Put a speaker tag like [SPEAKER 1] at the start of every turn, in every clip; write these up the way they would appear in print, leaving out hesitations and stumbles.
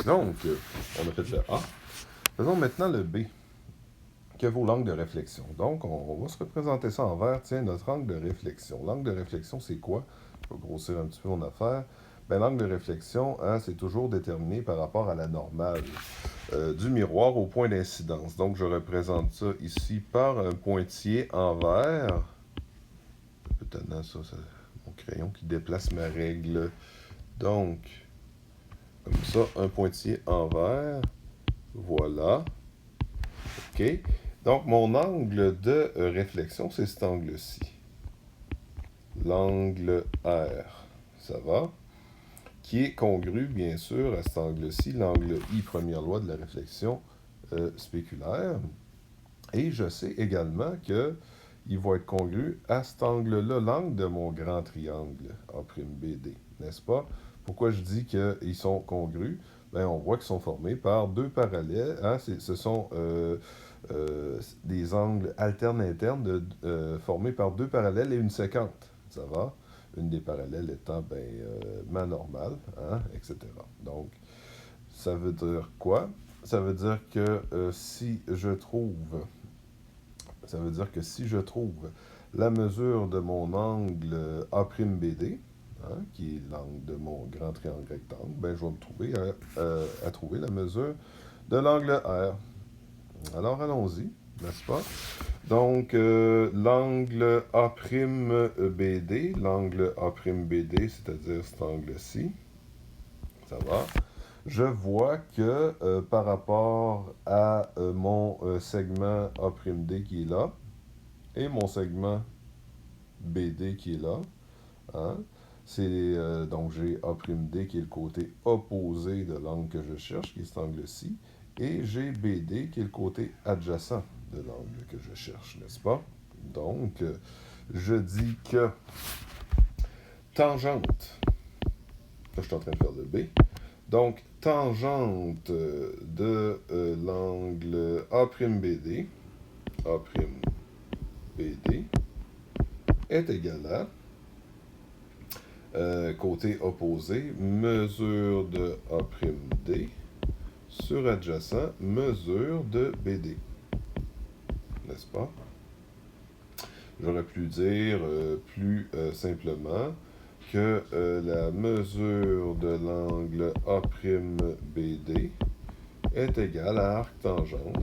[SPEAKER 1] Donc, on a fait le A. Faisons maintenant le B. Que vaut l'angle de réflexion? Donc, on va se représenter ça en vert. Tiens, notre angle de réflexion. L'angle de réflexion, c'est quoi? Je vais grossir un petit peu mon affaire. Ben, l'angle de réflexion, hein, c'est toujours déterminé par rapport à la normale du miroir au point d'incidence. Donc, je représente ça ici par un pointillé en vert. Un peu tannant, ça, mon crayon qui déplace ma règle. Donc, comme ça, un pointillé en vert. Voilà. OK. Donc, mon angle de réflexion, c'est cet angle-ci. L'angle R. Ça va? Qui est congru, bien sûr, à cet angle-ci, l'angle I, première loi de la réflexion spéculaire. Et je sais également qu'il va être congru à cet angle-là, l'angle de mon grand triangle A'BD, n'est-ce pas? Pourquoi je dis qu'ils sont congrus? Bien, on voit qu'ils sont formés par deux parallèles. Hein? Ce sont des angles alternes-internes formés par deux parallèles et une séquente. Ça va? Une des parallèles étant ma normale, hein, etc. Donc, ça veut dire quoi? Ça veut dire que si je trouve la mesure de mon angle A'BD, hein, qui est l'angle de mon grand triangle rectangle, ben, je vais me trouver à trouver la mesure de l'angle R. Alors, allons-y, n'est-ce pas? Donc, l'angle A'BD, c'est-à-dire cet angle-ci, ça va? Je vois que par rapport à mon segment A'D qui est là, et mon segment BD qui est là, hein, donc j'ai A'D qui est le côté opposé de l'angle que je cherche, qui est cet angle-ci, et j'ai BD qui est le côté adjacent de l'angle que je cherche, n'est-ce pas? Donc, je dis que tangente, là je suis en train de faire le B, donc tangente de l'angle A'BD est égale à côté opposé, mesure de A'D sur adjacent, mesure de BD. N'est-ce pas? J'aurais pu dire plus simplement que la mesure de l'angle A'BD est égale à l'arc tangente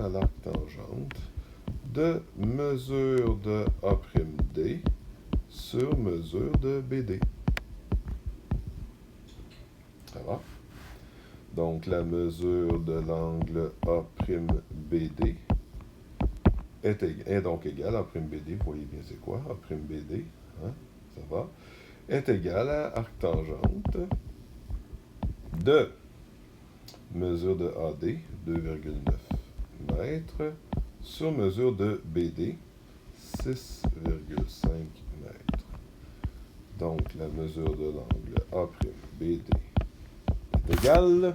[SPEAKER 1] de mesure de A'D sur mesure de BD. Ça va? Donc, la mesure de l'angle A'BD est donc égale à A'BD, vous voyez bien c'est quoi, A'BD, hein? Ça va? Est égale à arc tangente de mesure de AD, 2,9 mètres, sur mesure de BD, 6,5 mètres. Donc, la mesure de l'angle A'BD est égale,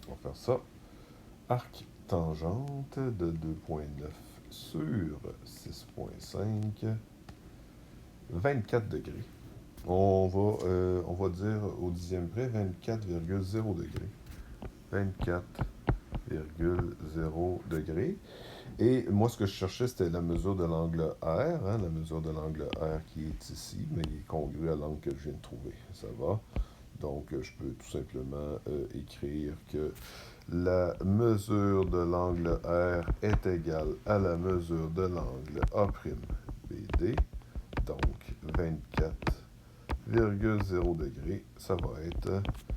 [SPEAKER 1] on va faire ça, arc tangente de 2,9 sur 6,5, 24 degrés. On va dire au dixième près 24,0 degrés. 24,0 degrés. Et moi, ce que je cherchais, c'était la mesure de l'angle R, hein, la mesure de l'angle R qui est ici, mais il est congru à l'angle que je viens de trouver. Ça va? Donc, je peux tout simplement écrire que la mesure de l'angle R est égale à la mesure de l'angle A'BD, donc 24,0 degrés, ça va être